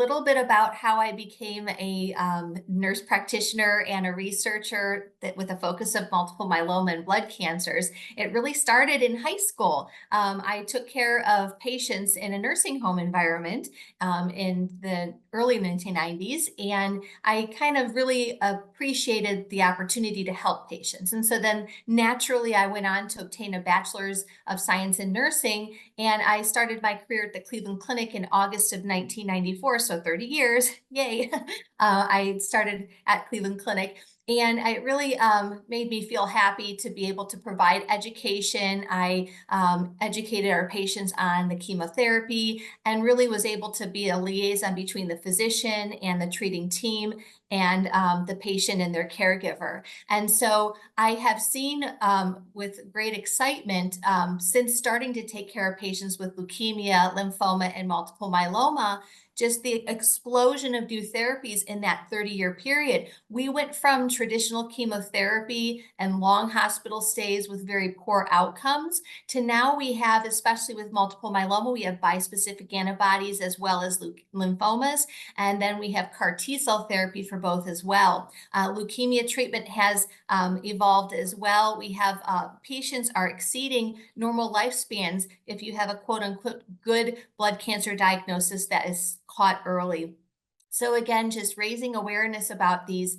little bit about how I became a nurse practitioner and a researcher that with a focus of multiple myeloma and blood cancers. It really started in high school. I took care of patients in a nursing home environment in the early 1990s, and I kind of really appreciated the opportunity to help patients. And so then naturally, I went on to obtain a Bachelor's of Science in Nursing, and I started my career at the Cleveland Clinic in August of 1994, so 30 years, yay. I started at Cleveland Clinic, and it really made me feel happy to be able to provide education. I educated our patients on the chemotherapy and really was able to be a liaison between the physician and the treating team and the patient and their caregiver. And so I have seen with great excitement since starting to take care of patients with leukemia, lymphoma, and multiple myeloma, just the explosion of new therapies in that 30-year period. We went from traditional chemotherapy and long hospital stays with very poor outcomes to now we have, especially with multiple myeloma, we have bispecific antibodies as well as lymphomas. And then we have CAR T-cell therapy for both as well. Leukemia treatment has evolved as well. We have patients are exceeding normal lifespans if you have a quote unquote good blood cancer diagnosis that is caught early. So again, just raising awareness about these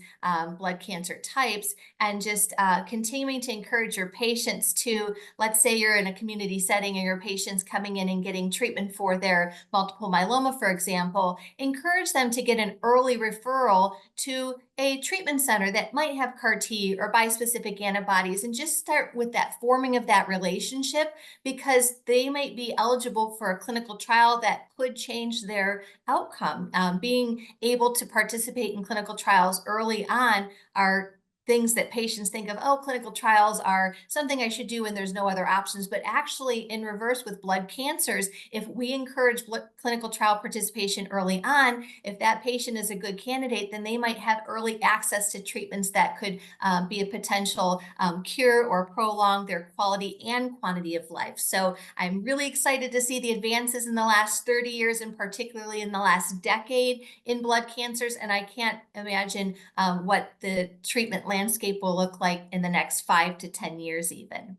blood cancer types and just continuing to encourage your patients to, let's say you're in a community setting and your patient's coming in and getting treatment for their multiple myeloma, for example, encourage them to get an early referral to a treatment center that might have CAR T or bispecific antibodies and just start with that forming of that relationship because they might be eligible for a clinical trial that could change their outcome. Being able to participate in clinical trials early on are things that patients think of, oh, clinical trials are something I should do when there's no other options. But actually, in reverse with blood cancers, if we encourage clinical trial participation early on, if that patient is a good candidate, then they might have early access to treatments that could be a potential cure or prolong their quality and quantity of life. So I'm really excited to see the advances in the last 30 years and particularly in the last decade in blood cancers. And I can't imagine what the treatment landscape will look like in the next 5 to 10 years even.